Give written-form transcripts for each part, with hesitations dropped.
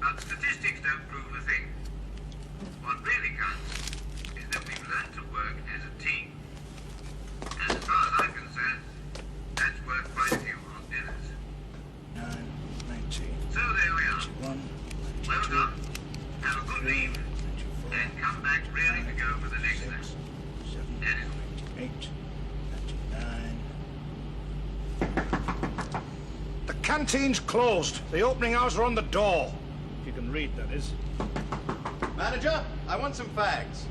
But statistics don't prove a thing. What really counts is that we've learned to work as a team. And as far as I'm concerned, that's worth quite a few hot dinners. 9, 19. So there we are. 91, Well 92, done. Have a good 93, leave. 94, And come back ready to go for the next 96, lesson. 7, That is 98, 99. The canteen's closed. The opening hours are on the door. If you can read, that is. Manager, I want some fags.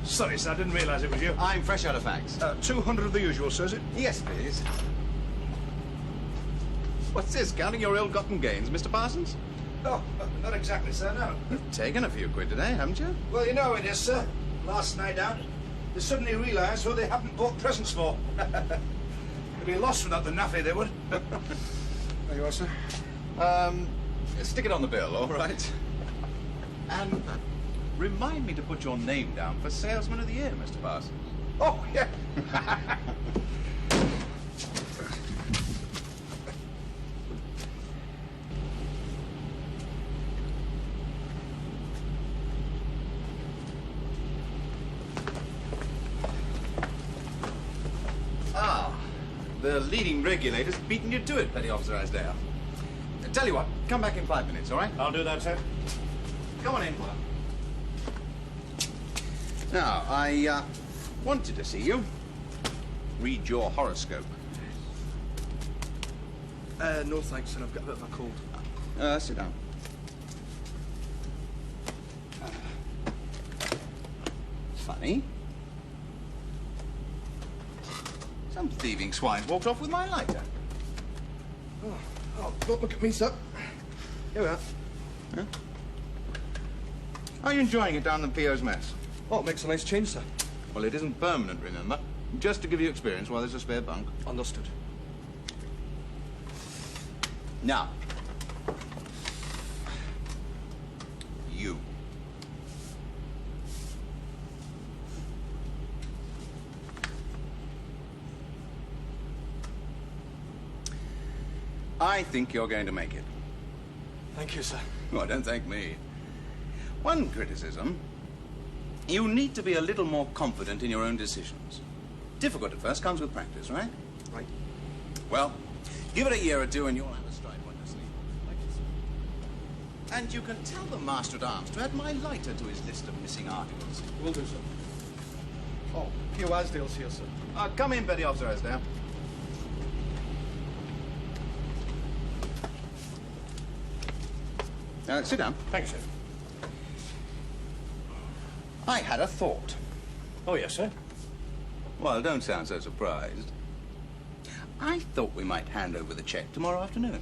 Sorry, sir, I didn't realise it was you. I'm fresh out of fags. 200 of the usual, sir, is it? Yes, please. What's this, counting your ill-gotten gains, Mr. Parsons? Oh, not exactly, sir, no. You've taken a few quid today, haven't you? Well, you know how it is, sir. Last night out, they suddenly realised who they haven't bought presents for. They'd be lost without the naffy, they would. There you are, sir. Stick it on the bill, all right? And remind me to put your name down for Salesman of the Year, Mr. Parsons. Oh, yeah. The leading regulator's beaten you to it, Petty Officer Asdale. Tell you what, come back in 5 minutes, all right? I'll do that, sir. Come on in, Will. Now, I wanted to see you. Read your horoscope. No thanks, sir. I've got a bit of a cold. Sit down. Funny. Some thieving swine walked off with my lighter. Oh, don't look at me, sir. Here we are. Huh? Are you enjoying it down the PO's mess? Oh, it makes a nice change, sir. Well, it isn't permanent, remember? Just to give you experience while there's a spare bunk. Understood. Now, you. I think you're going to make it. Thank you, sir. Well, don't thank me. One criticism, you need to be a little more confident in your own decisions. Difficult at first, comes with practice, right? Right. Well, give it a year or two and you'll have a stride when you sleep. Thank you, sir. And you can tell the Master-at-Arms to add my lighter to his list of missing articles. Will do, sir. Oh, P.O. Asdale's here, sir. Come in, Petty Officer Asdale. Sit down. Thank you, sir. I had a thought. Oh, yes, sir. Well, don't sound so surprised. I thought we might hand over the cheque tomorrow afternoon.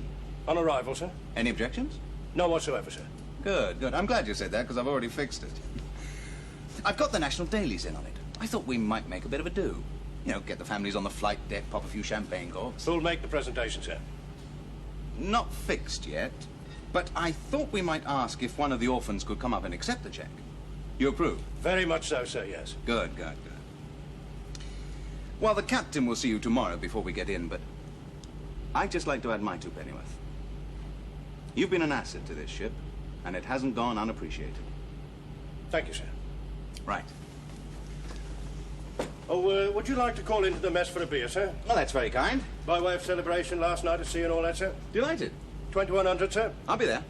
On arrival, sir? Any objections? None whatsoever, sir. Good, good. I'm glad you said that, because I've already fixed it. I've got the national dailies in on it. I thought we might make a bit of a do. You know, get the families on the flight deck, pop a few champagne corks. Who'll make the presentation, sir? Not fixed yet, but I thought we might ask if one of the orphans could come up and accept the cheque. You approve? Very much so, sir, yes. Good, good, good. Well, the captain will see you tomorrow before we get in, but I'd just like to add my 2 pennyworth. You've been an asset to this ship, and it hasn't gone unappreciated. Thank you, sir. Right. Oh, would you like to call into the mess for a beer, sir? Well, that's very kind. By way of celebration last night at sea and all that, sir? Delighted. 2100, sir? I'll be there.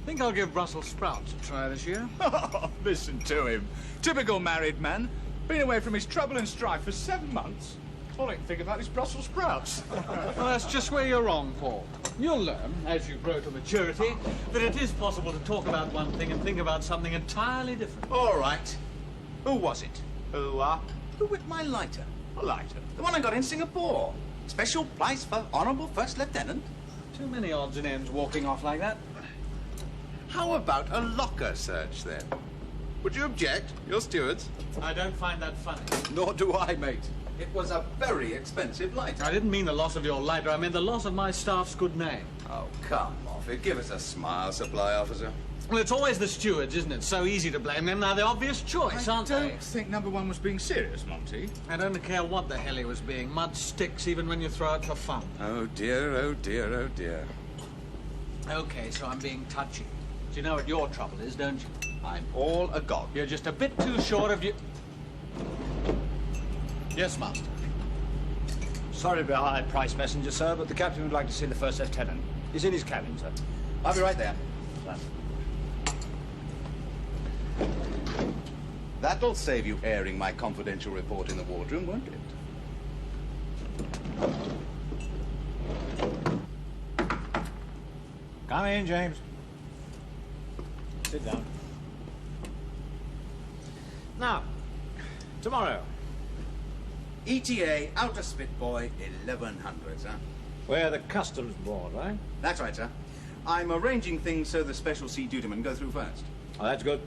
Think I'll give Brussels sprouts a try this year. Oh, listen to him. Typical married man. Been away from his trouble and strife for 7 months. All I can think about is Brussels sprouts. Well, that's just where you're wrong, Paul. You'll learn, as you grow to maturity, that it is possible to talk about one thing and think about something entirely different. All right. Who was it? Who whipped my lighter? A lighter. The one I got in Singapore. Special price for Honourable First Lieutenant. Too many odds and ends walking off like that. How about a locker search, then? Would you object? You're stewards. I don't find that funny. Nor do I, mate. It was a very expensive lighter. I didn't mean the loss of your lighter. I meant the loss of my staff's good name. Oh, come off it. Give us a smile, supply officer. Well, it's always the stewards, isn't it? So easy to blame them. They're the obvious choice, aren't they? I don't think number one was being serious, Monty. I don't care what the hell he was being. Mud sticks even when you throw it for fun. Oh, dear, oh, dear, oh, dear. OK, so I'm being touchy. Do you know what your trouble is, don't you? I'm all agog. You're just a bit too short of you... Yes, Master. Sorry to be a high-priced messenger, sir, but the captain would like to see the first lieutenant. He's in his cabin, sir. I'll be right there. That'll save you airing my confidential report in the wardroom, won't it? Come in, James. Sit down. Now, tomorrow. ETA, Outer Spitboy, 1100, sir. We're the customs board, right? That's right, sir. I'm arranging things so the special sea dutymen go through first. Oh, that's good.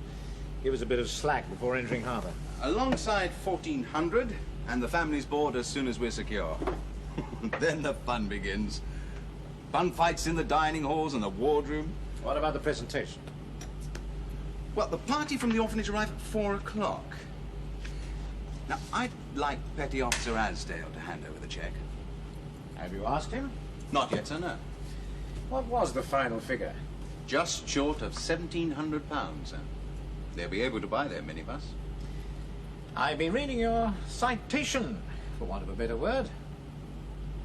Give us a bit of slack before entering harbour. Alongside 1400, and the families board as soon as we're secure. Then the fun begins. Fun fights in the dining halls and the wardroom. What about the presentation? Well, the party from the orphanage arrive at 4 o'clock. Now, I'd like Petty Officer Asdale to hand over the cheque. Have you asked him? Not yet, sir, no. What was the final figure? Just short of £1,700, sir. They'll be able to buy their minibus. I've been reading your citation, for want of a better word.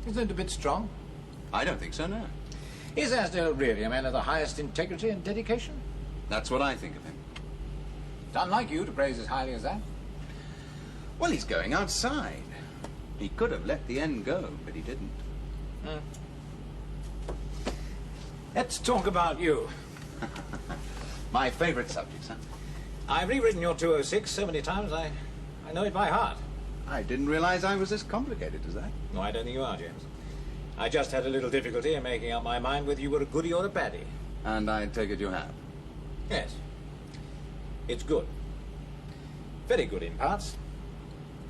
Isn't it a bit strong? I don't think so, no. Is Asdale really a man of the highest integrity and dedication? That's what I think of him. It's unlike you to praise as highly as that. Well, he's going outside. He could have let the end go, but he didn't. Let's talk about you. My favourite subject, sir. I've rewritten your 206 so many times, I know it by heart. I didn't realise I was as complicated as that. No, I don't think you are, James. I just had a little difficulty in making up my mind whether you were a goodie or a baddie. And I take it you have. Yes. It's good. Very good in parts.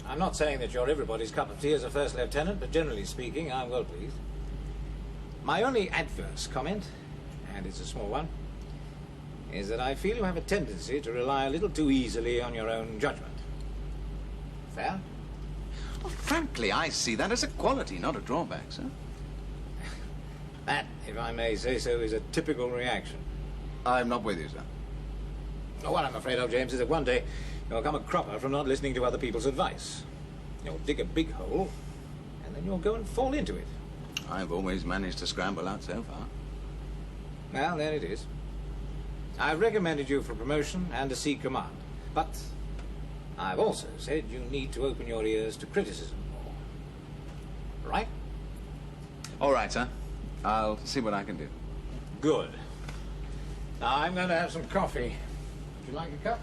I'm not saying that you're everybody's cup of tea as a first lieutenant, but generally speaking, I'm well pleased. My only adverse comment, and it's a small one, is that I feel you have a tendency to rely a little too easily on your own judgment. Fair? Well, frankly, I see that as a quality, not a drawback, sir. That, if I may say so, is a typical reaction. I'm not with you, sir. What I'm afraid of, James, is that one day you'll come a cropper from not listening to other people's advice. You'll dig a big hole, and then you'll go and fall into it. I've always managed to scramble out so far. Well, there it is. I've recommended you for promotion and a sea command, but I've also said you need to open your ears to criticism more. Right? All right, sir. I'll see what I can do. Good. Now, I'm going to have some coffee. Would you like a cup?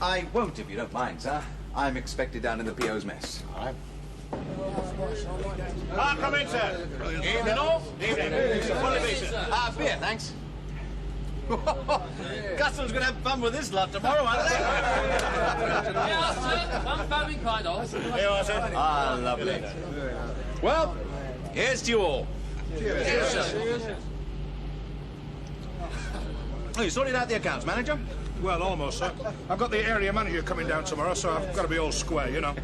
I won't, if you don't mind, sir. I'm expected down in the PO's mess. All right. Come in, sir. Evening all. Evening. Beer, thanks. Customs gonna have fun with this lot tomorrow, aren't they? Yeah, sir. One family quite off. Here you are, sir. Ah, lovely. Well, here's to you all. Cheers, sir. Oh, you sorted out the accounts, manager? Well, almost, sir. I've got the area manager coming down tomorrow, so I've got to be all square, you know.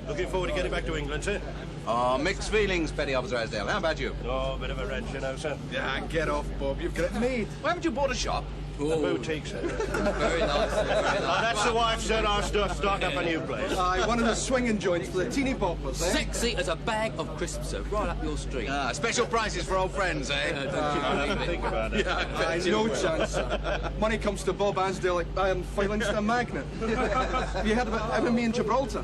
Looking forward to getting back to England, sir. Oh, mixed feelings, Petty Officer Asdale. How about you? Oh, a bit of a wrench, you know, sir. Yeah, get off, Bob. You've got it made. Why haven't you bought a shop? A boutique, sir. Very nice. Very nice. Oh, that's the wife, sir. I'll start up a new place. Aye, one of the swinging joints for the teeny boppers, eh? Sexy as a bag of crisps, sir. Right up your street. Ah, special prices for old friends, eh? I'll have to think about it. Aye, no chance. Money comes to Bob Asdale like iron filings to a magnet. Have you heard about Evan me in Gibraltar?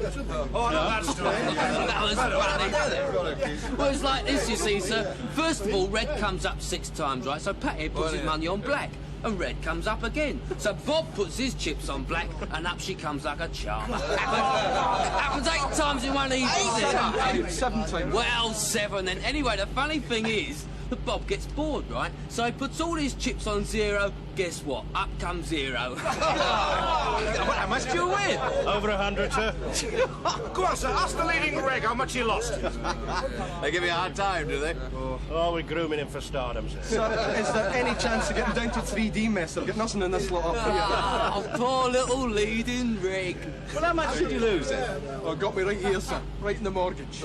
Oh, no, that's strange. That was funny. Well, it's like this, you see, sir. First of all, red comes up 6 times, right? So Patty puts his money on black. And red comes up again. So Bob puts his chips on black, and up she comes like a charm. Happens 8 times in one evening. 7 times. Well, 7 then. Anyway, the funny thing is, that Bob gets bored, right? So he puts all his chips on 0. Guess what? Up comes 0. How much do you win? Over 100, sir. Go on, sir, ask the leading reg how much he lost. They give you a hard time, do they? Oh, we're grooming him for stardom, sir. Sir, is there any chance of getting down to 3D mess? I've got nothing in this lot up here. Oh, poor little leading reg. Well, how much did you lose then? Oh, got me right here, sir. Right in the mortgage.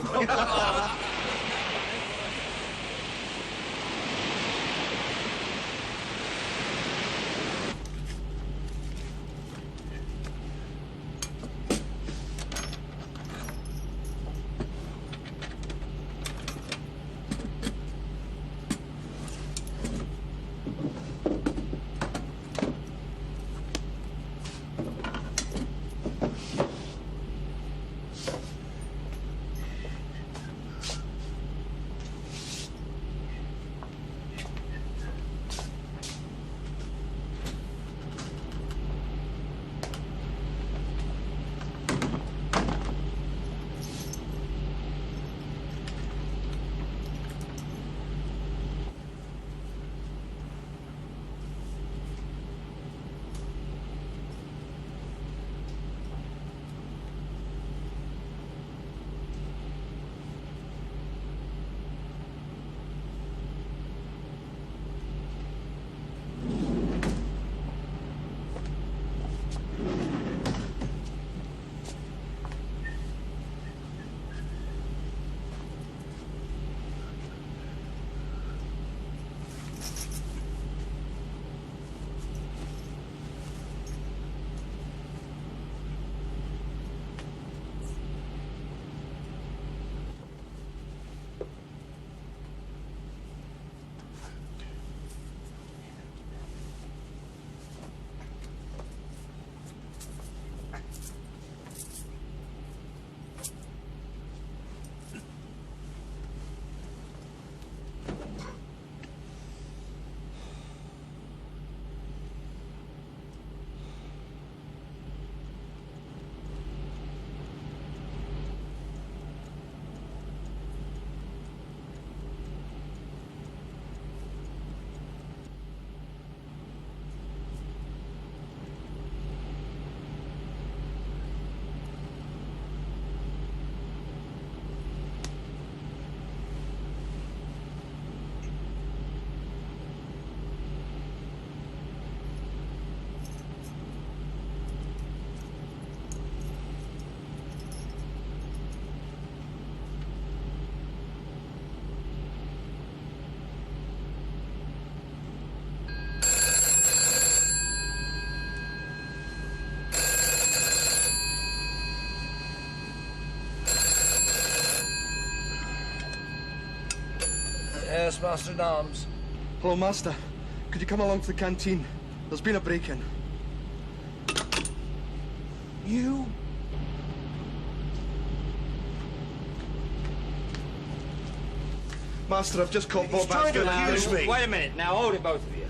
Yes, Master at Arms. Hello, Master. Could you come along to the canteen? There's been a break-in. You? Master, I've just caught Bob trying to Asdale. accuse me. Wait a minute, now hold it, both of you.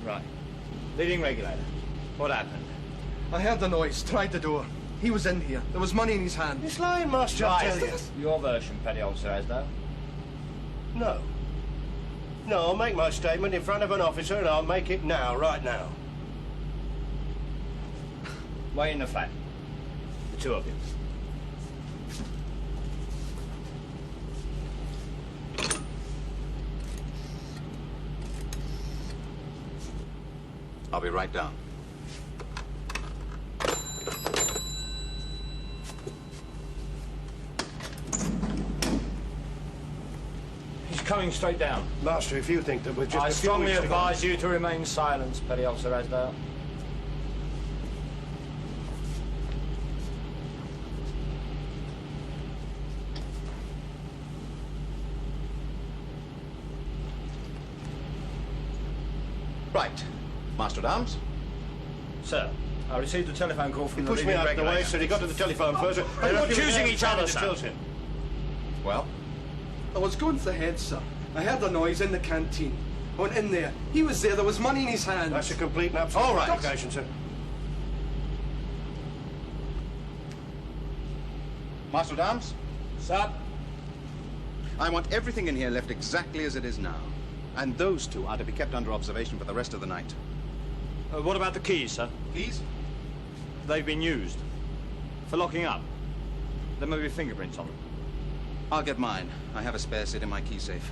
Right. Leading regulator. What happened? I heard the noise, tried the door. He was in here. There was money in his hand. He's lying, Master, I tell you. Your version, Petty Officer Asdale. No. No, I'll make my statement in front of an officer, and I'll make it now, right now. Way in the flat. The two of you. I'll be right down. He's coming straight down. Master, if you think that we're just I a few strongly weeks ago- advise you to remain silent, Petty Officer Asdale. Right. Master at Arms? Sir, I received a telephone call from He the pushed me leading out of the way, regulator. so he got to the telephone first. We're not accusing each other, sir. Tells him. Well? I was going to the head, sir. I heard a noise in the canteen. I went in there. He was there. There was money in his hand. That's a complete and absolute All right. fabrication, sir. Master at Arms? Sir? I want everything in here left exactly as it is now. And those two are to be kept under observation for the rest of the night. What about the keys, sir? Keys? They've been used. For locking up. There may be fingerprints on them. I'll get mine. I have a spare set in my key safe.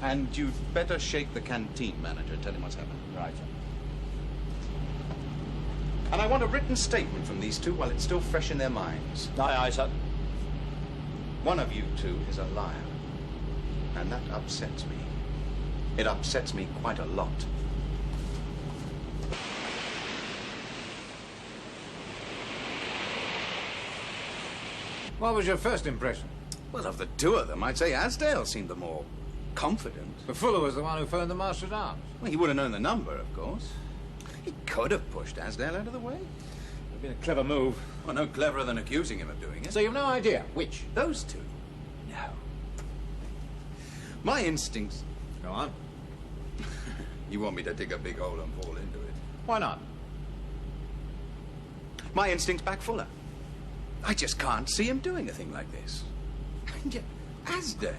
And you'd better shake the canteen manager, tell him what's happened. Right, sir. And I want a written statement from these two while it's still fresh in their minds. Aye, aye, sir. One of you two is a liar. And that upsets me. It upsets me quite a lot. What was your first impression? Well, of the two of them, I'd say Asdale seemed the more confident. The Fuller was the one who phoned the Master at Arms. Well, he would have known the number, of course. He could have pushed Asdale out of the way. It would have been a clever move. Well, no cleverer than accusing him of doing it. So you've no idea which? Those two? No. My instincts... Go on. You want me to dig a big hole and fall into it? Why not? My instincts back Fuller. I just can't see him doing a thing like this. And yet, Asdale...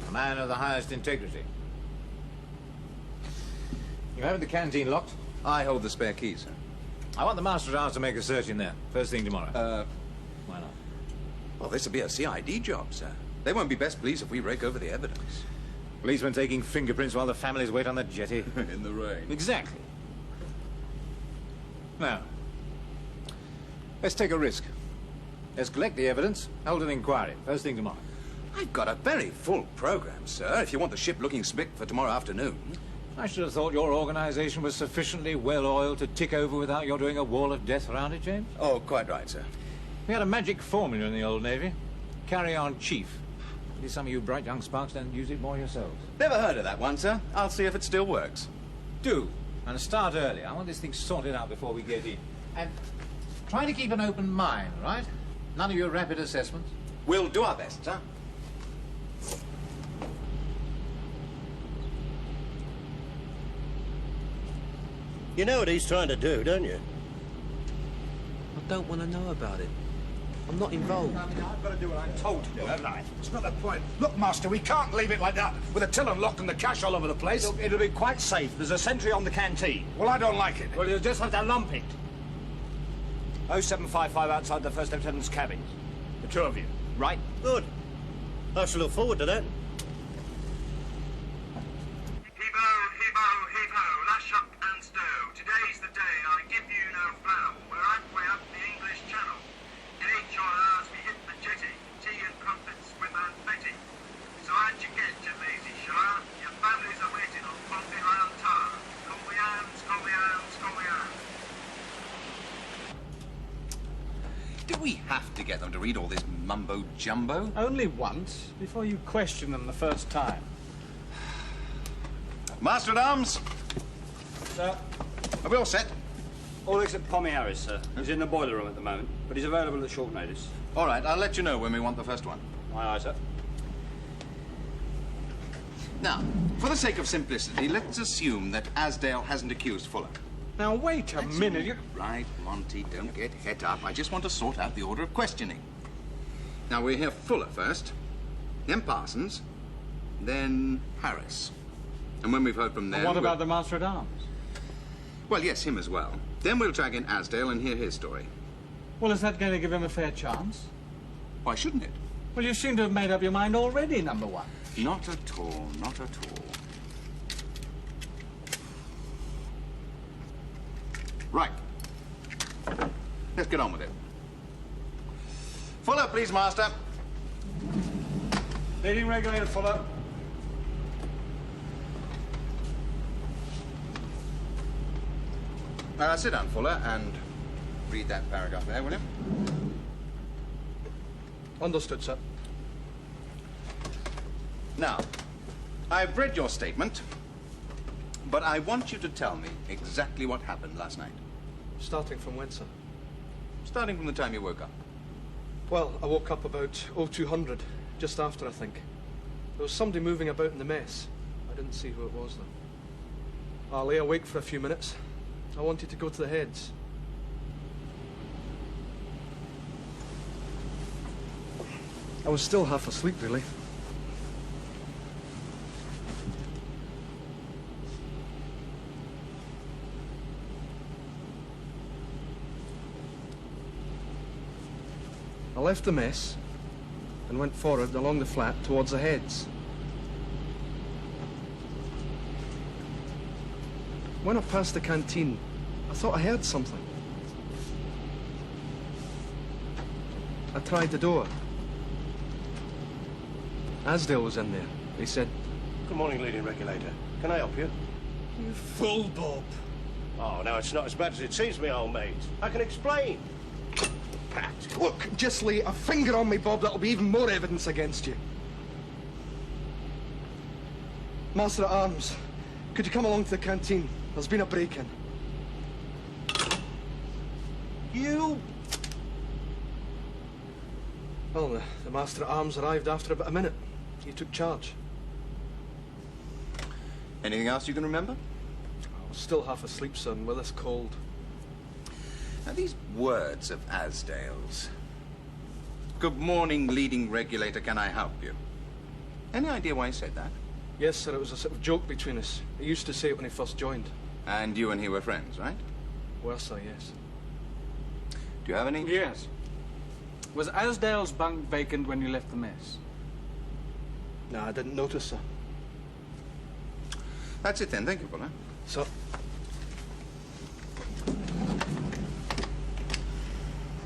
A man of the highest integrity. You have the canteen locked? I hold the spare keys, sir. I want the Master at Arms to make a search in there, first thing tomorrow. Why not? Well, this will be a CID job, sir. They won't be best pleased if we rake over the evidence. Policemen taking fingerprints while the families wait on the jetty. In the rain. Exactly. Now, let's take a risk. Let's collect the evidence, hold an inquiry, first thing tomorrow. I've got a very full program, sir, if you want the ship looking spick for tomorrow afternoon. I should have thought your organization was sufficiently well-oiled to tick over without your doing a wall of death around it, James. Oh, quite right, sir. We had a magic formula in the old Navy. Carry on, Chief. Maybe some of you bright young sparks don't use it more yourselves. Never heard of that one, sir. I'll see if it still works. Do. And start early. I want this thing sorted out before we get in. And try to keep an open mind, right? None of your rapid assessments. We'll do our best, sir. You know what he's trying to do, don't you? I don't want to know about it. I'm not involved. I've got to do what I'm told to do, haven't I? It's not the point. Look, Master, we can't leave it like that, with the till unlocked and the cash all over the place. Look, it'll be quite safe. There's a sentry on the canteen. Well, I don't like it. Well, you'll just have to lump it. 0755 outside the First Lieutenant's cabin. The two of you, right? Good. I shall look forward to that. Heave-ho, heave-ho, heave-ho, lash up and stow. Today's the day I give you no flour. We're halfway up the English Channel. In 8 short hours we hit the jetty. Tea and crumpets with Aunt Betty. So how'd you get, you lazy shire? Your families are waiting on Pompey Island Tower. Colby hands, Colby hands, Colby hands. Do we have to get them to read all this mumbo-jumbo? Only once, before you question them the first time. Master at Arms, Sir, are we all set? all except Pompey Harris, sir. He's in the boiler room at the moment, but he's available at short notice. All right, I'll let you know when we want the first one. Aye, aye, sir. Now, for the sake of simplicity, let's assume that Asdale hasn't accused Fuller. Now, wait a minute. You... Right, Monty, don't get het up. I just want to sort out the order of questioning. Now, we hear Fuller first, then Parsons, then Harris. And when we've heard from them... What about the Master at Arms? Well, yes, him as well. Then we'll drag in Asdale and hear his story. Well, is that going to give him a fair chance? Why shouldn't it? Well, you seem to have made up your mind already, number one. Not at all, not at all. Right. Let's get on with it. Fuller, please, Master. Leading regulator, Fuller. Sit down, Fuller, and read that paragraph there, will you? Understood, sir. Now, I've read your statement, but I want you to tell me exactly what happened last night. Starting from when, sir? Starting from the time you woke up. Well, I woke up about 0200, just after, I think. There was somebody moving about in the mess. I didn't see who it was, though. I lay awake for a few minutes. I wanted to go to the heads. I was still half asleep, really. left the mess and went forward along the flat towards the heads. When I passed the canteen, I thought I heard something. I tried the door. Asdale was in there. He said, Good morning, leading regulator. Can I help you? You fool, Bob. Oh, no, it's not as bad as it seems, me old mate. I can explain. Pat. Look, just lay a finger on me, Bob. That'll be even more evidence against you. Master at Arms, could you come along to the canteen? There's been a break-in. You... Well, the Master at Arms arrived after about a minute. He took charge. Anything else you can remember? I was still half asleep, son, with this cold. Now, these words of Asdale's. Good morning, leading regulator, can I help you? Any idea why he said that? Yes, sir, it was a sort of joke between us. He used to say it when he first joined. And you and he were friends, right? Well, sir, yes. Do you have any? Yes. Was Asdale's bunk vacant when you left the mess? No, I didn't notice, sir. That's it then, thank you, Fuller. Sir?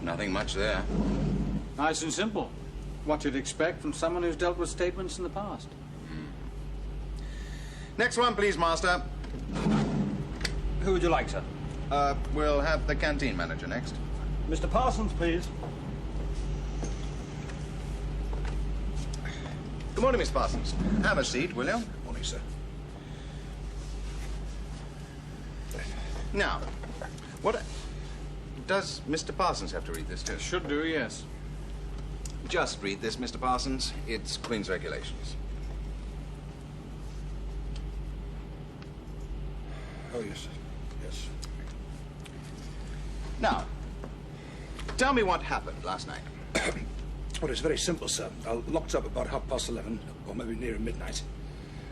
Nothing much there. Nice and simple. What you'd expect from someone who's dealt with statements in the past. Next one, please, Master. Who would you like, sir? We'll have the canteen manager next. Mr. Parsons, please. Good morning, Miss Parsons. Have a seat, will you? Morning, sir. Now, what... Does Mr. Parsons have to read this too? Should do, yes. Just read this, Mr. Parsons. It's Queen's regulations. Oh, yes, sir. Yes. Now, tell me what happened last night. Well, it's very simple, sir. I locked up about 11:30, or maybe nearer midnight.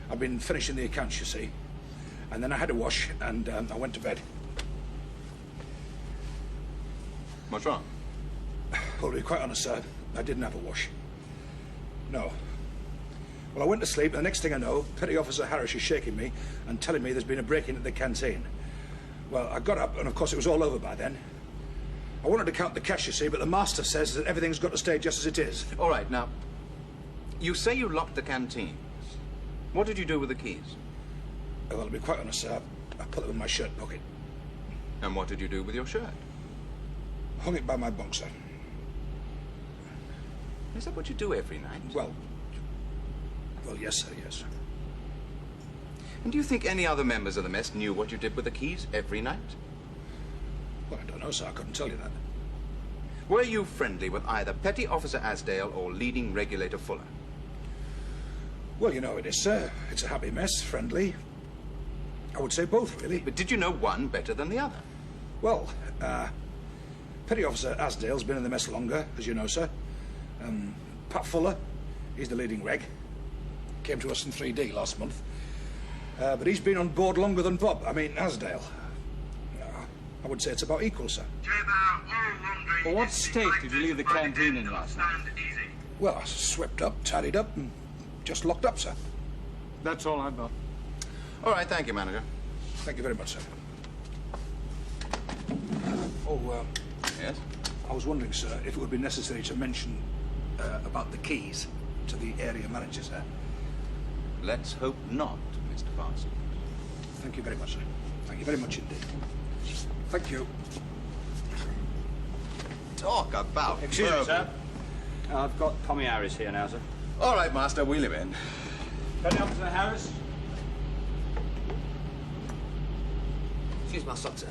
I've been finishing the accounts, you see. And then I had a wash, and I went to bed. What's wrong? Well, to be quite honest, sir, I didn't have a wash. No. Well, I went to sleep, and the next thing I know, Petty Officer Harris is shaking me and telling me there's been a break-in at the canteen. Well, I got up, and of course it was all over by then. I wanted to count the cash, you see, but the master says that everything's got to stay just as it is. All right, now, you say you locked the canteen. What did you do with the keys? Well, to be quite honest, sir, I put them in my shirt pocket. And what did you do with your shirt? Hung it by my bunk, sir. Is that what you do every night? Well, yes, sir, yes. And do you think any other members of the mess knew what you did with the keys every night? Well, I don't know, sir. I couldn't tell you that. Were you friendly with either Petty Officer Asdale or leading regulator Fuller? Well, you know it is, sir. It's a happy mess, friendly. I would say both, really. But did you know one better than the other? Well, Petty Officer Asdale's been in the mess longer, as you know, sir. Pat Fuller, he's the leading reg. Came to us in 3D last month. But he's been on board longer than Bob. I mean, Asdale. I would say it's about equal, sir. Well, what state did you leave the canteen in last night? Well, I swept up, tidied up, and just locked up, sir. That's all I've got. All right, thank you, manager. Thank you very much, sir. Yes? I was wondering, sir, if it would be necessary to mention about the keys to the area manager, sir. Let's hope not, Mr. Parsons. Thank you very much, sir. Thank you very much indeed. Thank you. Talk about... Excuse me, sir. I've got Tommy Harris here now, sir. All right, Master, wheel him in. Petty Officer Harris. Excuse my sock, sir.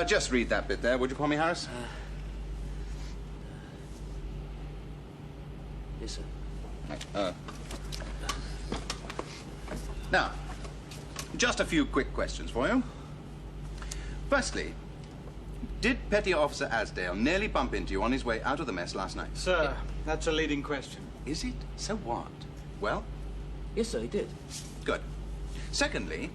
Just read that bit there, would you, Pompey Harris? Yes, sir. Now, just a few quick questions for you. Firstly, did Petty Officer Asdale nearly bump into you on his way out of the mess last night? Sir, that's a leading question. Is it? So what? Well? Yes, sir, he did. Good. Secondly,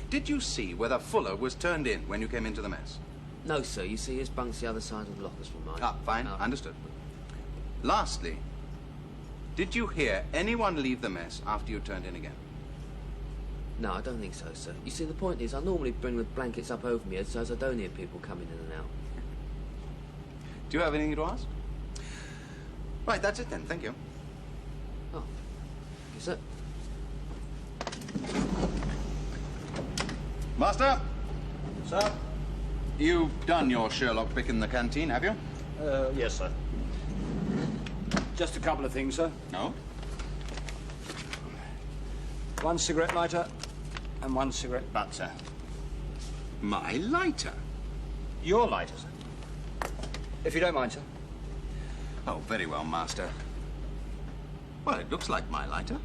did you see whether Fuller was turned in when you came into the mess? No, sir. You see, his bunk's the other side of the lockers from mine. Ah, fine. Understood. Lastly, did you hear anyone leave the mess after you turned in again? No, I don't think so, sir. You see, the point is, I normally bring the blankets up over me so as I don't hear people coming in and out. Do you have anything to ask? Right, that's it then. Thank you. Oh, yes, sir. Master? Sir? You've done your Sherlock pick in the canteen, have you? Yes, sir. Just a couple of things, sir. No? One cigarette lighter and one cigarette butt, sir. My lighter? Your lighter, sir. If you don't mind, sir. Oh, very well, Master. Well, it looks like my lighter.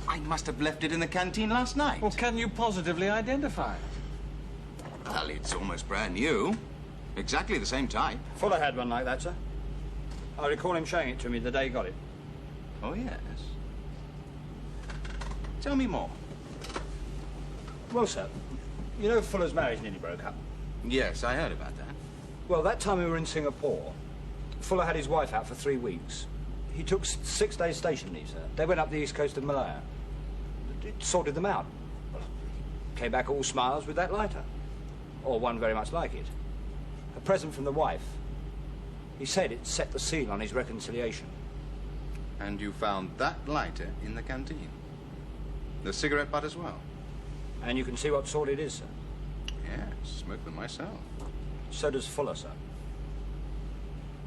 I must have left it in the canteen last night. Well, can you positively identify it? Well, it's almost brand new. Exactly the same type. Fuller had one like that, sir. I recall him showing it to me the day he got it. Oh, yes. Tell me more. Well, sir, you know Fuller's marriage nearly broke up. Yes, I heard about that. Well, that time we were in Singapore, Fuller had his wife out for 3 weeks. He took 6 days station leave, sir. They went up the east coast of Malaya. It sorted them out. Came back all smiles with that lighter. Or one very much like it. A present from the wife. He said it set the seal on his reconciliation. And you found that lighter in the canteen? The cigarette butt as well? And you can see what sort it is, sir. Yes, smoked them myself. So does Fuller, sir.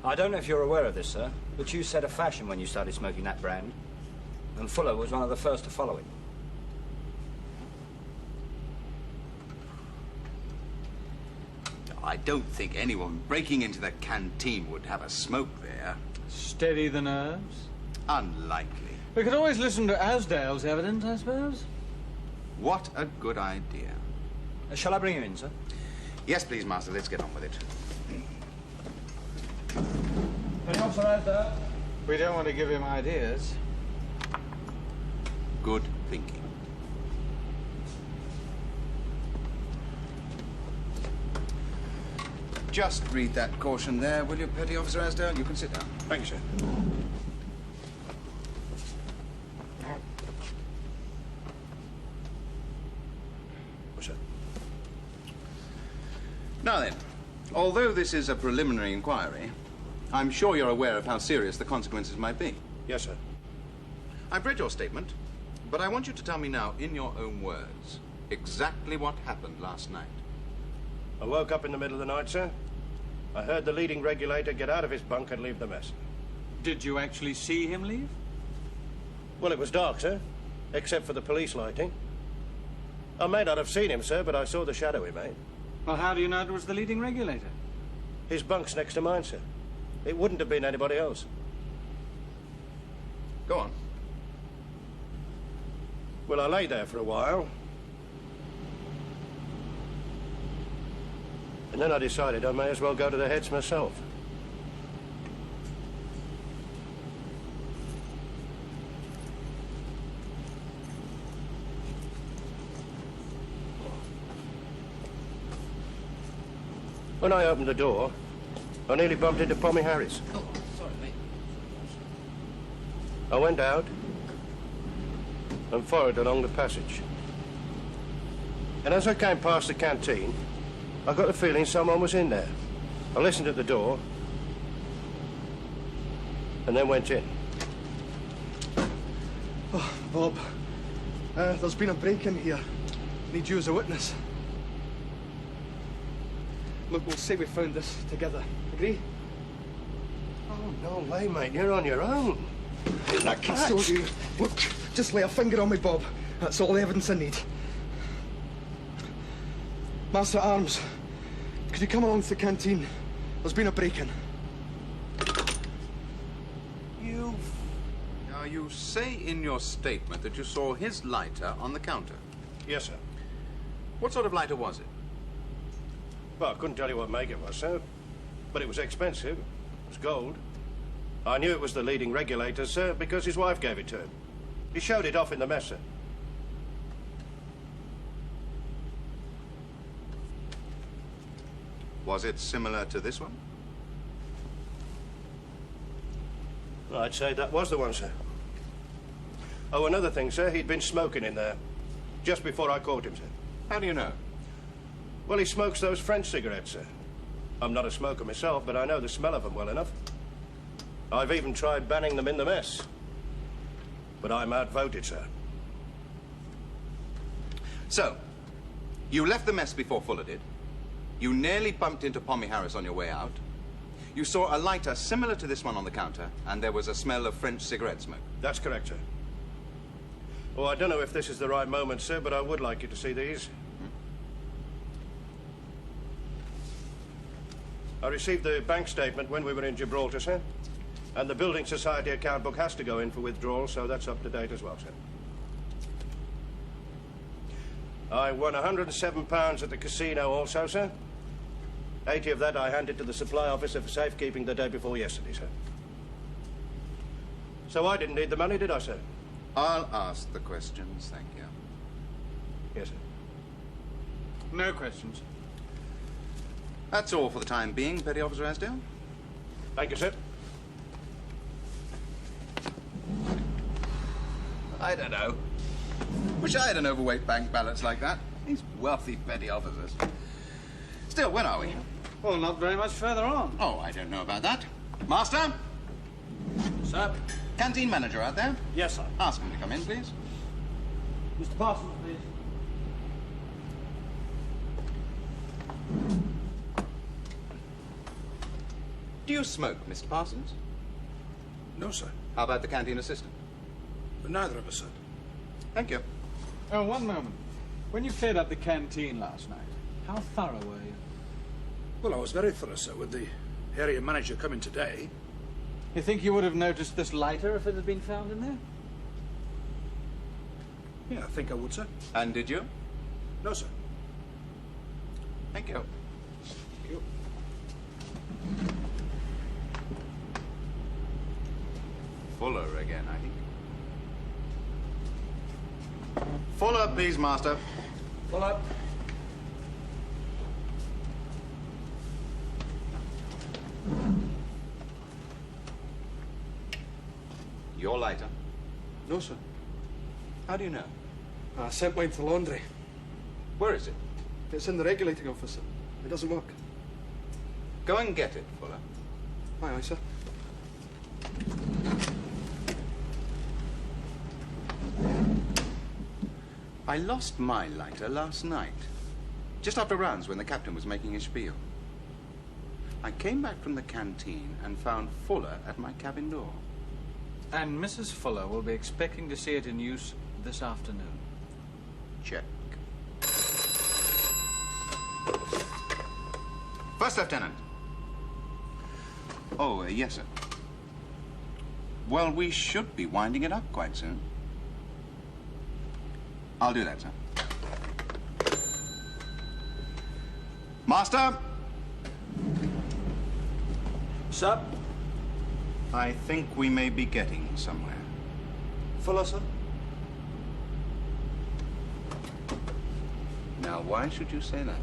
I don't know if you're aware of this, sir, but you set a fashion when you started smoking that brand. And Fuller was one of the first to follow it. I don't think anyone breaking into the canteen would have a smoke there. Steady the nerves. Unlikely. We could always listen to Asdale's evidence, I suppose. What a good idea. Shall I bring him in, sir? Yes, please, Master. Let's get on with it. Petty Officer Asdale. We don't want to give him ideas. Good thinking. Just read that caution there, will you, Petty Officer Asdale? You can sit down. Thank you, sir. What's that? Now then, although this is a preliminary inquiry, I'm sure you're aware of how serious the consequences might be. Yes, sir. I've read your statement, but I want you to tell me now, in your own words, exactly what happened last night. I woke up in the middle of the night, sir. I heard the leading regulator get out of his bunk and leave the mess. Did you actually see him leave? Well, it was dark, sir, except for the police lighting. I may not have seen him, sir, but I saw the shadow he made. Well, how do you know it was the leading regulator? His bunk's next to mine, sir. It wouldn't have been anybody else. Go on. Well, I lay there for a while. And then I decided I may as well go to the heads myself. When I opened the door, I nearly bumped into Pompey Harris. Oh, sorry, mate. I went out and followed along the passage. And as I came past the canteen, I got the feeling someone was in there. I listened at the door and then went in. Oh, Bob, there's been a break-in here. Need you as a witness. Look, we'll say we found this together. Agree? Oh, no way, mate. You're on your own. I can show you. Look, just lay a finger on me, Bob. That's all the evidence I need. Master at Arms, could you come along to the canteen? There's been a break-in. Now, you say in your statement that you saw his lighter on the counter. Yes, sir. What sort of lighter was it? Well, I couldn't tell you what make it was, sir. But it was expensive. It was gold. I knew it was the leading regulator, sir, because his wife gave it to him. He showed it off in the mess, sir. Was it similar to this one? I'd say that was the one, sir. Oh, another thing, sir, he'd been smoking in there. Just before I caught him, sir. How do you know? Well, he smokes those French cigarettes, sir. I'm not a smoker myself, but I know the smell of them well enough. I've even tried banning them in the mess. But I'm outvoted, sir. So, you left the mess before Fuller did. You nearly bumped into Pompey Harris on your way out. You saw a lighter similar to this one on the counter, and there was a smell of French cigarette smoke. That's correct, sir. Oh, I don't know if this is the right moment, sir, but I would like you to see these. I received the bank statement when we were in Gibraltar, sir. And the Building Society account book has to go in for withdrawal, so that's up to date as well, sir. I won £107 at the casino also, sir. 80 of that I handed to the supply officer for safekeeping the day before yesterday, sir. So I didn't need the money, did I, sir? I'll ask the questions, thank you. Yes, sir. No questions. That's all for the time being, Petty Officer Asdale. Thank you, sir. I don't know. Wish I had an overweight bank balance like that. These wealthy petty officers. Still, when are we? Well, not very much further on. Oh, I don't know about that. Master? Sir? Canteen manager out there? Yes, sir. Ask him to come in, please. Mr. Parsons, please. Do you smoke, Mr. Parsons? No, sir. How about the canteen assistant? But neither of us, sir. Thank you. Oh, one moment. When you cleared up the canteen last night, how thorough were you? Well, I was very thorough, sir, with the area manager coming today. You think you would have noticed this lighter if it had been found in there? Yeah, I think I would, sir. And did you? No, sir. Thank you. Thank you. Fuller again, I think. Fuller, please, Master. Fuller. Your lighter. No, sir. How do you know? I sent mine to laundry. Where is it? It's in the regulating office, sir. It doesn't work. Go and get it, Fuller. Aye, aye, sir. I lost my lighter last night, just after rounds when the captain was making his spiel. I came back from the canteen and found Fuller at my cabin door. And Mrs. Fuller will be expecting to see it in use this afternoon. Check. First Lieutenant. Oh, yes, sir. Well, we should be winding it up quite soon. I'll do that, sir. Master? Sir? I think we may be getting somewhere. Fuller, sir? Now, why should you say that?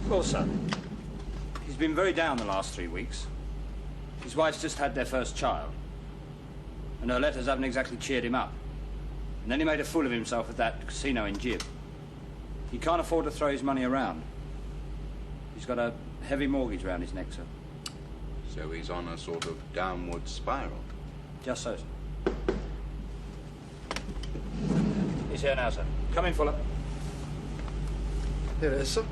Well, sir, he's been very down the last 3 weeks. His wife's just had their first child. And her letters haven't exactly cheered him up. And then he made a fool of himself at that casino in Gib. He can't afford to throw his money around. He's got a heavy mortgage round his neck, sir. So he's on a sort of downward spiral. Just so, sir. He's here now, sir. Come in, Fuller. Here it is, sir.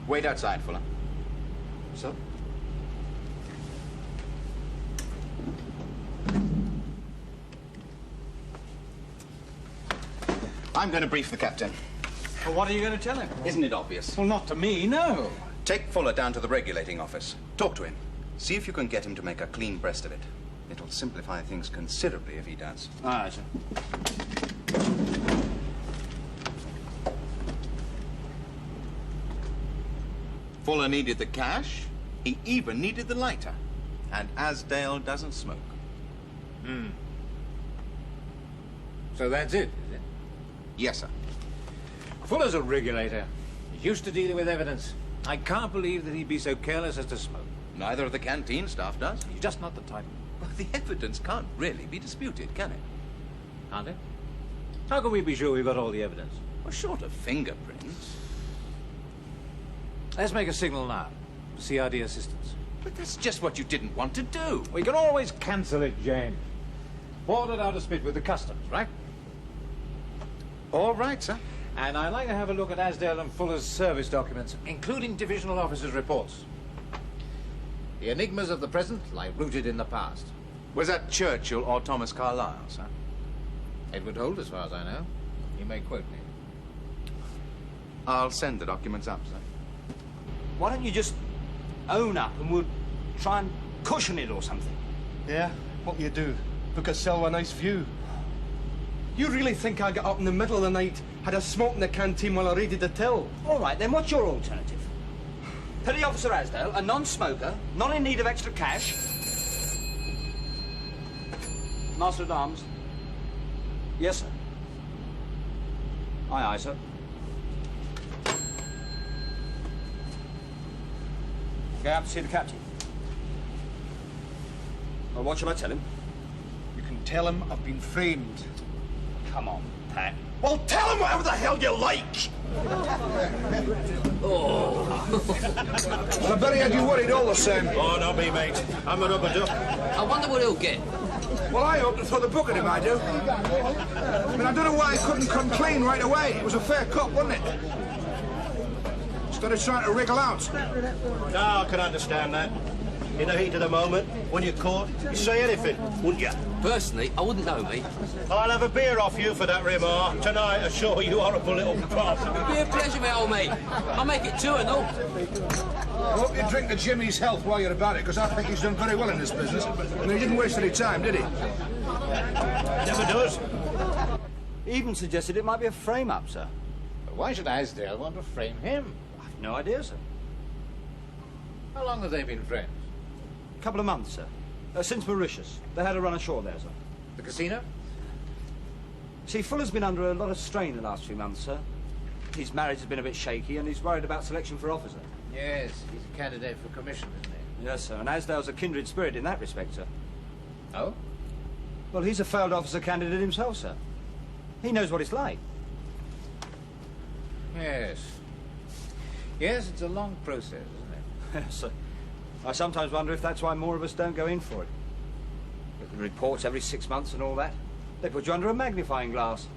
Wait outside, Fuller. Sir? I'm going to brief the captain. Well, what are you going to tell him? Isn't it obvious? Well, not to me, no. Take Fuller down to the regulating office. Talk to him. See if you can get him to make a clean breast of it. It'll simplify things considerably if he does. Aye, sir. Fuller needed the cash. He even needed the lighter. And Asdale doesn't smoke. So that's it, is it? Yes, sir. Fuller's a regulator. He's used to dealing with evidence. I can't believe that he'd be so careless as to smoke. Neither of the canteen staff does. He's just not the type. Well, the evidence can't really be disputed, can it? Can't it? How can we be sure we've got all the evidence? Well, short of fingerprints. Let's make a signal now. CRD assistance. But that's just what you didn't want to do. We can always cancel it, James. Ordered out a spit with the customs, right? All right, sir. And I'd like to have a look at Asdale and Fuller's service documents, including divisional officers' reports. The enigmas of the present lie rooted in the past. Was that Churchill or Thomas Carlyle, sir? Edward Holt, as far as I know. You may quote me. I'll send the documents up, sir. Why don't you just own up and we'll try and cushion it or something? Yeah, what you do? Book a cell with a nice view. You really think I got up in the middle of the night, had a smoke in the canteen while I raided the till? All right, then what's your alternative? Petty Officer Asdale, a non-smoker, not in need of extra cash. Master at Arms. Yes, sir. Aye, aye, sir. Go out to see the captain. Well, what shall I tell him? You can tell him I've been framed. Come on, Pat. Well, tell him whatever the hell you like! Well, I bet he had you worried all the same. Oh, not me, mate. I'm a rubber duck. I wonder what he'll get. Well, I hope to throw the book at him, I do. I mean, I don't know why he couldn't come clean right away. It was a fair cut, wasn't it? Instead of trying to wriggle out. No, I can understand that. In the heat of the moment, when you're caught, you say anything, wouldn't you? Personally, I wouldn't know, mate. I'll have a beer off you for that remark tonight, assure you horrible little prop. Be a pleasure, mate, old mate. I'll make it two and all. I hope you drink to Jimmy's health while you're about it, because I think he's done very well in this business. I mean, he didn't waste any time, did he? Never does. He even suggested it might be a frame-up, sir. But why should Asdale want to frame him? I've no idea, sir. How long have they been friends? A couple of months, sir. Since Mauritius. They had a run ashore there, sir. The casino? See, Fuller's been under a lot of strain the last few months, sir. His marriage has been a bit shaky, and he's worried about selection for officer. Yes, he's a candidate for commission, isn't he? Yes, sir, and Asdale's a kindred spirit in that respect, sir. Oh? Well, he's a failed officer candidate himself, sir. He knows what it's like. Yes. Yes, it's a long process, isn't it? Yes, sir. I sometimes wonder if that's why more of us don't go in for it. With the reports every 6 months and all that. They put you under a magnifying glass.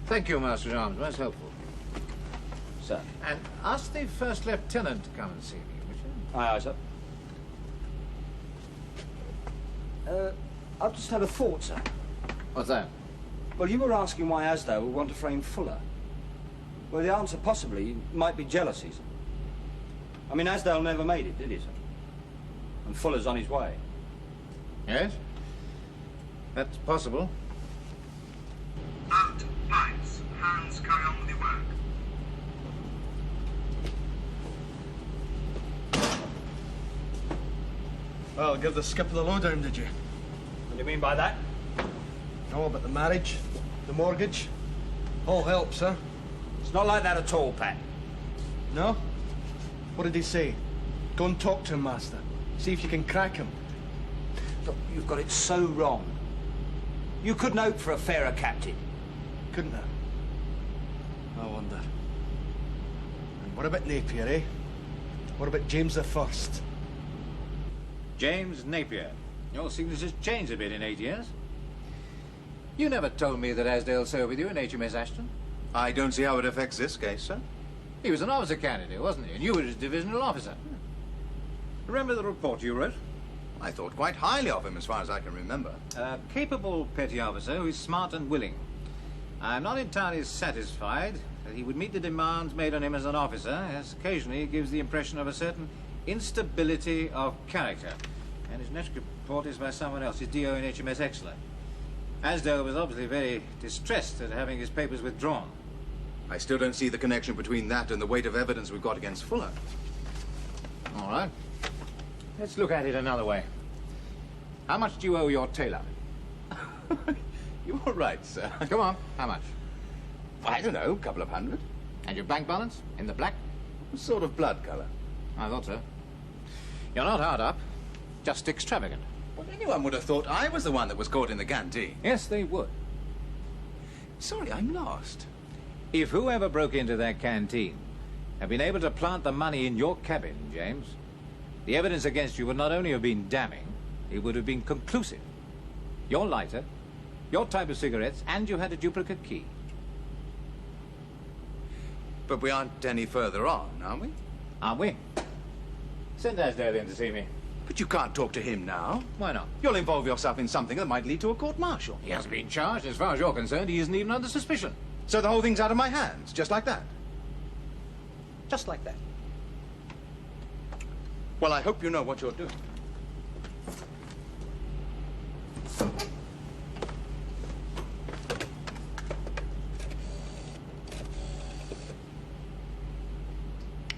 Thank you, Master at Arms. Most helpful. Sir. And ask the First Lieutenant to come and see me, would you? Aye, aye, sir. I've just had a thought, sir. What's that? Well, you were asking why Asdale would want to frame Fuller. Well, the answer possibly might be jealousy, sir. I mean, Asdale never made it, did he, sir? And Fuller's on his way. Yes? That's possible. Out, lights. Hands, carry on with your work. Well, give the skipper the lowdown, did you? What do you mean by that? No, but the marriage, the mortgage, all helps, huh? It's not like that at all, Pat. No? What did he say? Go and talk to him, Master. See if you can crack him. Look, you've got it so wrong. You couldn't hope for a fairer captain. Couldn't I? I wonder. And what about Napier, eh? What about James the First? James Napier. Your signature's changed a bit in 8 years. You never told me that Asdale served with you in HMS Ashton. I don't see how it affects this case, sir. He was an officer candidate, wasn't he? And you were his divisional officer. Remember the report you wrote? I thought quite highly of him, as far as I can remember. A capable petty officer who is smart and willing. I'm not entirely satisfied that he would meet the demands made on him as an officer, as occasionally he gives the impression of a certain instability of character. And his next report is by someone else, his DO in HMS Exeter. Asdale was obviously very distressed at having his papers withdrawn. I still don't see the connection between that and the weight of evidence we've got against Fuller. All right. Let's look at it another way. How much do you owe your tailor? You're all right, sir. Come on, how much? I don't know, a couple of hundred. And your bank balance? In the black? Sort of blood colour. I thought so. You're not hard up, just extravagant. Well, anyone would have thought I was the one that was caught in the canteen. Yes, they would. Sorry, I'm lost. If whoever broke into that canteen had been able to plant the money in your cabin, James, the evidence against you would not only have been damning, it would have been conclusive. Your lighter, your type of cigarettes, and you had a duplicate key. But we aren't any further on, are we? Aren't we? Send Asdale in to see me. But you can't talk to him now. Why not? You'll involve yourself in something that might lead to a court-martial. He has been charged. As far as you're concerned, he isn't even under suspicion. So the whole thing's out of my hands, just like that? Just like that. Well, I hope you know what you're doing.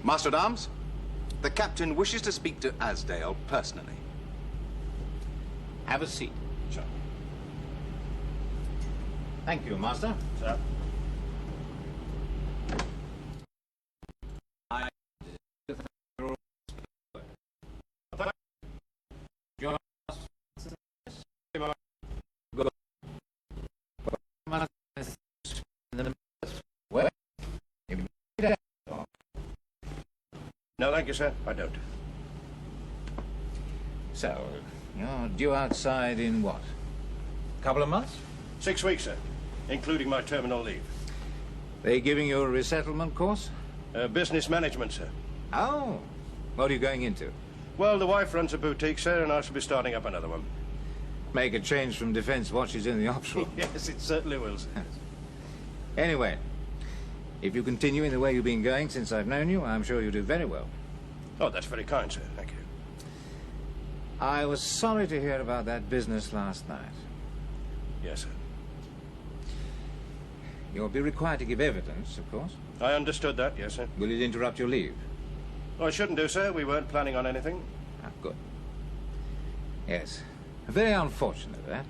Master-at-Arms, the captain wishes to speak to Asdale personally. Have a seat. Sure. Thank you, Master. Sir. No, thank you, sir. I don't. So, you're due outside in what? Couple of months? 6 weeks, sir, including my terminal leave. They giving you a resettlement course? Business management, sir. Oh. What are you going into? Well, the wife runs a boutique, sir, and I shall be starting up another one. Make a change from defense while she's in the ops room. Yes, it certainly will, sir. Anyway, if you continue in the way you've been going since I've known you, I'm sure you'll do very well. Oh, that's very kind, sir. Thank you. I was sorry to hear about that business last night. Yes, sir. You'll be required to give evidence, of course. I understood that, yes, sir. Will it interrupt your leave? Oh, I shouldn't do, sir. We weren't planning on anything. Ah, good. Yes. Very unfortunate, that.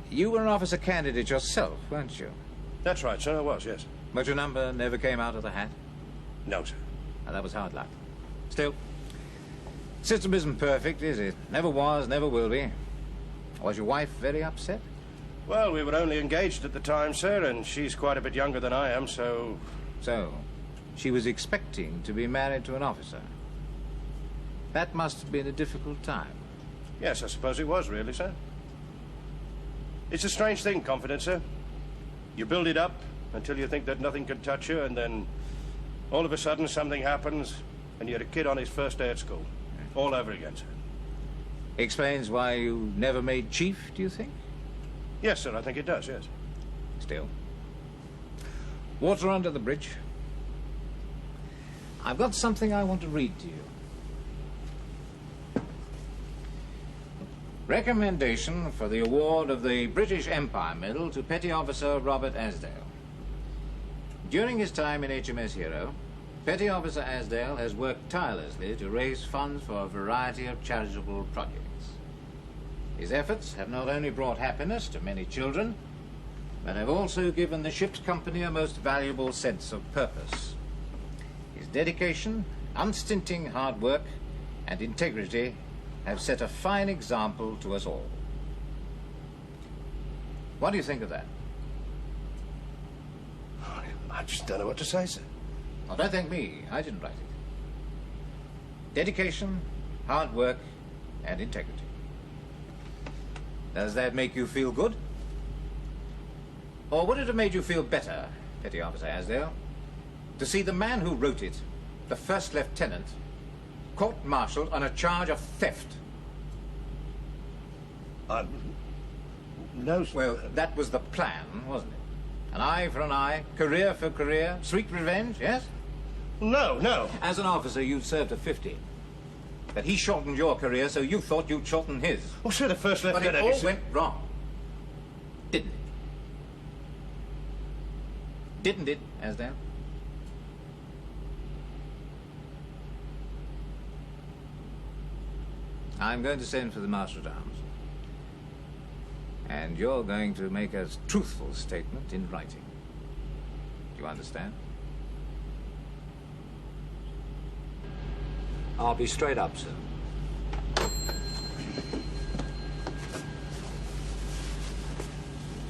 You were an officer candidate yourself, weren't you? That's right, sir. I was, yes. But your number never came out of the hat? No, sir. Now, that was hard luck. Still, system isn't perfect, is it? Never was, never will be. Was your wife very upset? Well, we were only engaged at the time, sir, and she's quite a bit younger than I am, so... So, she was expecting to be married to an officer. That must have been a difficult time. Yes, I suppose it was, really, sir. It's a strange thing, confidence, sir. You build it up until you think that nothing can touch you, and then all of a sudden something happens, and you're a kid on his first day at school. All over again, sir. Explains why you never made chief, do you think? Yes, sir, I think it does, yes. Still. Water under the bridge. I've got something I want to read to you. Recommendation for the award of the British Empire Medal to Petty Officer Robert Asdale. During his time in HMS Hero, Petty Officer Asdale has worked tirelessly to raise funds for a variety of charitable projects. His efforts have not only brought happiness to many children, but have also given the ship's company a most valuable sense of purpose. His dedication, unstinting hard work, and integrity have set a fine example to us all. What do you think of that? I just don't know what to say, sir. Oh, don't thank me. I didn't write it. Dedication, hard work, and integrity. Does that make you feel good? Or would it have made you feel better, Petty Officer Asdale, to see the man who wrote it, the first lieutenant, court-martialed on a charge of theft? No, sir. Well, that was the plan, wasn't it? An eye for an eye, career for career, sweet revenge, yes? No, no. As an officer, you served a 50. But he shortened your career, so you thought you'd shorten his. Oh, sir, the first But lieutenant... it all went wrong. Didn't it? Didn't it, Asdale? I'm going to send for the Master at Arms. And you're going to make a truthful statement in writing. Do you understand? I'll be straight up, sir.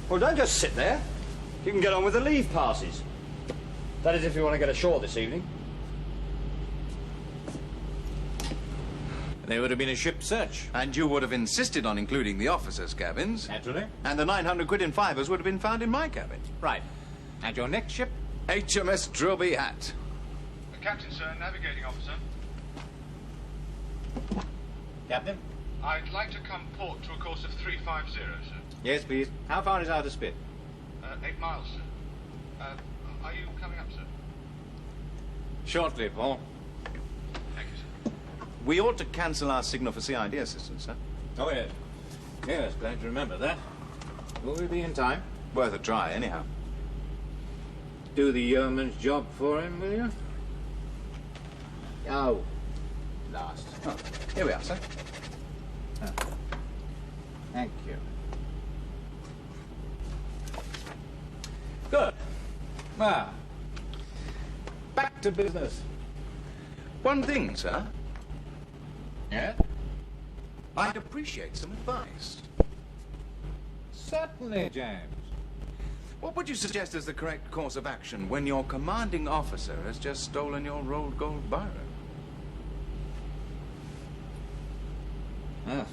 Well, don't just sit there. You can get on with the leave passes. That is if you want to get ashore this evening. There would have been a ship search. And you would have insisted on including the officers' cabins. Naturally. And the 900 quid in fivers would have been found in my cabin. Right. And your next ship? HMS Trilby Hat. The captain, sir, navigating officer. Captain? I'd like to come port to a course of 350, sir. Yes, please. How far is out of Spit? 8 miles, sir. Are you coming up, sir? Shortly, Paul. Thank you, sir. We ought to cancel our signal for CID assistance, sir. Oh, yes. Yes, glad to remember that. Will we be in time? Worth a try, anyhow. Do the yeoman's job for him, will you? Oh, last. Oh, here we are, sir. Oh. Thank you. Good. Well, back to business. One thing, sir. Yeah? I'd appreciate some advice. Certainly, James. What would you suggest as the correct course of action when your commanding officer has just stolen your rolled gold biro? Oh.